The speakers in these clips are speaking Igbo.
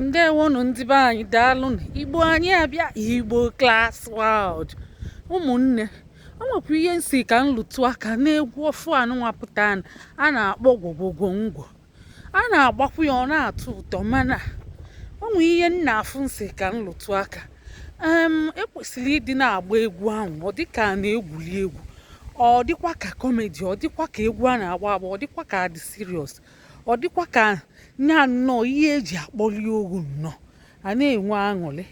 Ndewonu ndị be anyị, daalụnụ. Igbo anyị abịa, Igbo class world. Ụmụnne, o nwekwa ihe nsi ka nlụtụ aka n'egwu ofu anụnwapụta a na-akpọ ngwo. A na-agbakwu ya, ọ na-atọ ụtọ, mana o nwe ihe nna afụ nsi ka nlụtụ aka. Ekwesịrị ịdị na-agba egwu ahụ, ọ dịka a na-egwuli egwu, ọ dịkwa ka kọmedi, ọ dịkwa ka egwu a na-agba agba, ọ dịkwa ka dị serious, ọ dịkwa ka nya nnọọ ihe eji akpọli ogu nnọọ a na-enwe aṅụrị.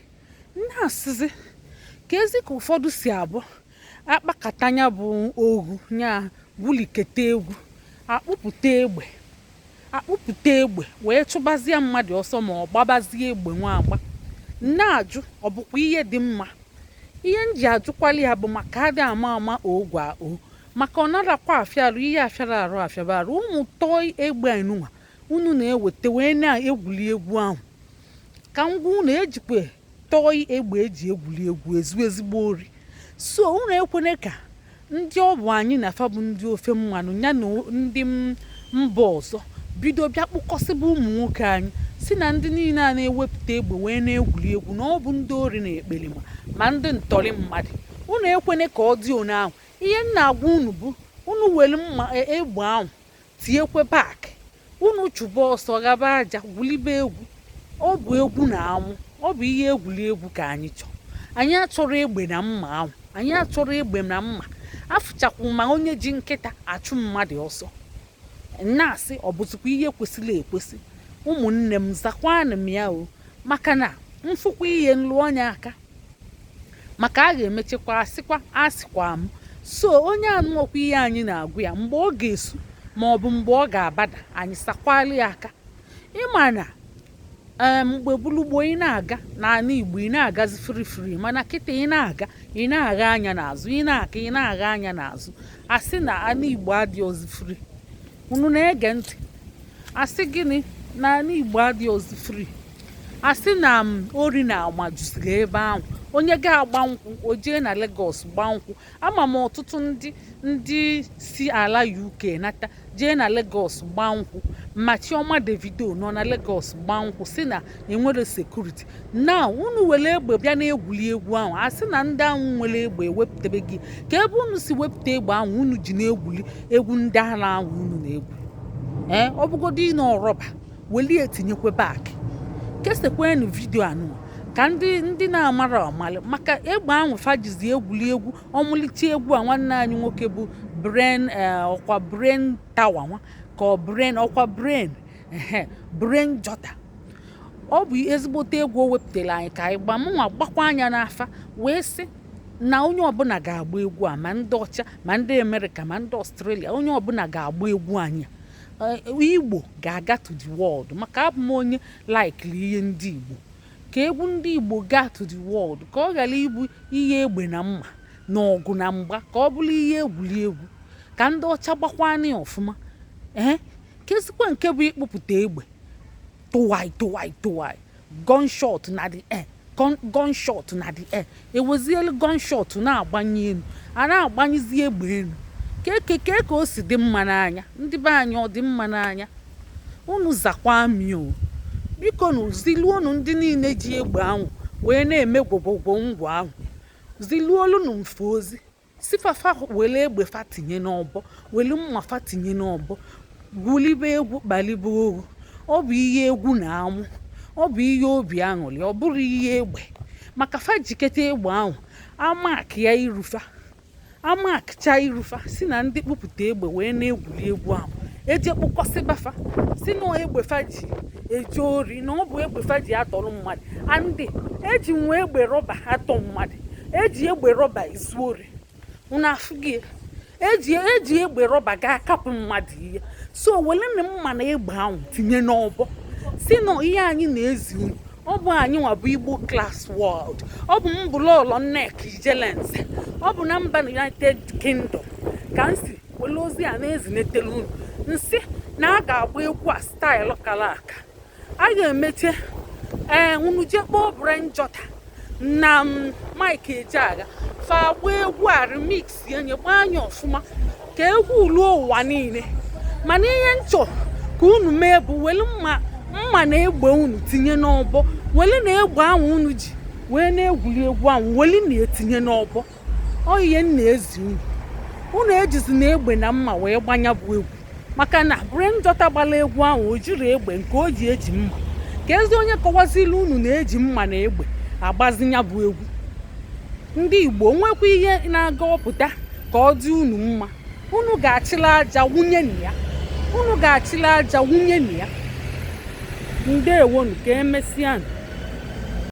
Na-asịzi ka ezi ka ụfọdụ si abụ akpakọtanya bụ ogu nya bulikete egwu, akpụpụta egbe wee chụbazie mmadụ ọsọ ma ọ gbabazie egbe nwa agba. Na-ajụ, ọ bụkwa ihe dị mma? Ihe m ji ajụkwali ya bụ maka adị ama ogwe maka ọ narakwa afịarụ ihe afịara arụ afịabarụ. Ụmụ tọọ egbe enunwa unu na-eweta wee na-egwuli egwu ahụ, ka ngwa unu ejikwa tọọ egbe eji egwuli egwu ezigbo ori. So unu ekwene ka ndị ọ bụ anyị na fa bụ ndị ofe mmanụ ya na ndị mba ọzọ bido bịa kpụkọsịba ụmụ nwoke anyị si na ndị niile a na-ewepụta egbe wee na-egwuli egwu na ọ bụ ndị ori na ekperima ma ndị ntọrị mmadụ. Unu ekwene ka ọ dị one ahụ. Ihe m na-agwa unu bụ unu were mma egbe ahụ tinyekwe paakị, unu chụba ọsọ gaba aja gwulibe egwu. Ọ bụ egwu na anwụ, ọ bụ ihe egwuli egwu ka anyị chọrọ. Anyị achọrọ egbe na mma ahụ, anyị achọrọ egbe na mma. Afụchakwu ma onye ji nkịta achụ mmadụ ọsọ. Na-asị ọ bụzikwa ihe kwesịrị ekwesị. Ụmụnne m, zakwanụ m ya o, maka na mfụkwa ihe nlụ onye aka, maka a ga-emechekwa asịkwa m. So onye anụọkwa ihe anyị na-agụ ya mgbe ọ ga-esu ma ọ bụ mgbe ọ ga-abada, anyị sakwali ya aka. Ịma na mgbe bulugbo ị na-aga n'ala Igbo, ị na-agazi firifiri, mana kịta ị na-agha anya n'azụ, ị na-agha anya n'azụ. Asị na ala Igbo adịghị ozi firi. Unu na-ege ntị? Asị gịnị? Na ala Igbo adịghị ozi firi. Asị na ori na ama jụsiri ebe ahụ. Onye ga-agba nkwụ o jee na Lagos gbaa nkwụ. Ama m ọtụtụ ndị si ala UK nata jee na Lagos gbaa nkwụ. Ma Chioma Davido nọ na Lagos gbaa nkwụ si na enwere sekuriti. Na unu were egbe bịa na-egwuli egwu ahụ, asị na ndị ahụ nwere egbe ewepụtabe gị ka ebe unu si wepụta egbe ahụ unu ji na-egwuli egwu ndị ala ahụ unu na-egwu. Ọ bụgodo ị nọ rọba welie etinyekwe baakị. Kesekwenụ vidio anụ ka ndị na-amara ọmalị, maka egbe ahụ fajizi egwuli egwu ọmụlite egwu a nwanne anyị nwoke bụ Brain Tower nwa ka ọ Brainjutter. Ọ bụ ezigbote egwu o wepụtara anyị ka anyị gba mụnwa gbakwa anya n'afa wee sị na onye ọbụla ga-agba egwu a, ma ndị ọcha ma ndị Amerịka ma ndị Ọstrelia, onye ọbụla ga-agba egwu anyị. Igbo ga-aga to the world, maka abụ m onye laikiri ihe ndị Igbo. Ka egwu ndị Igbo gaa to the world, ka ọ ghara ịbụ ihe egbe na mma na ọgụ na mgba, ka ọ bụrụ ihe egwuli egwu, ka ndị ọcha gbakwana ya ọfụma. Kezikwa nke bụ ịkpụpụta egbe tụwai gunshot na the air, gunshot na the air, ewezielu gunshot na-agbanye elu, a na-agbanyizi egbe elu. Keke ka o si dị mma n'anya ndị be anyị, ọ dị mma n'anya? Unu zakwa mi o, biko nu ziluonu ndị niile ji egbe ahụ wee na-eme ngwo ahụ, ziluolunu mfe ozi si fafa were egbe fa tinye n'ọbọ, were mma fa tinye n'ọbọ, gwulibe egwu kpalibe oru. Ọ bụ ihe egwu na anwụ, ọ bụ ihe obi aṅụrị, ọ bụrụ ihe egbe. Maka fa jikete egbe ahụ amakcha irufa si na ndị kpụpụta egbe wee na-egwuli egwu ahụ eje kpụkọsịbafa si na egbe fa ji eje ori, na ọ bụ egbe fa ji atọrọ mmadụ. Andị eji nwe egbe rọba atọ mmadụ, eji egbe rọba izu ori. Unu afụ gị? Eji egbe rọba ga-akapụ mmadụ ihe. So welena mma na egbe ahụ tinye n'ọbọ si na ihe anyị na-ezi unu. Ọ bụ anyị nwa bụ Igbo class world. Ọ bụ mbụlọọlọ Nneka Ijelenze, ọ bụ na mba United Kingdom ka nsi wele ozi a na-ezinetele unu nsị na a ga-agba egwu a staịlụ kara aka. A ga-emeche unu jee kpọọ Brainjutter na Mike Ejeagha fa agba egwu a remix yenye gbaa anya ọfụma ka egwu uluo ụwa niile. Mana ihe nchọ ka unu mee bụ welu mma mma na egbe unu tinye n'ọbọ, weli na egbe ahụ unu ji wee na-egwuri egwu ahụ weli na-etinye n'ọbọ. Ọ ihe m na-ezi unu ejizi na egbe na mma wee gbanya bụ egwu, maka na Brainjutter gbala egwu ahụ o jiri egbe nke o ji eji mma. Ka ezi onye kọwazili unu na-eji mma na egbe agbazinya bụ egwu. Ndị Igbo nwekwa ihe na-agawapụta ka ọ dị unu mma, unu ga-achịla aja wunye na ya, unu ga-achịla aja wunye na ya. Ndewonu, ka emesịa.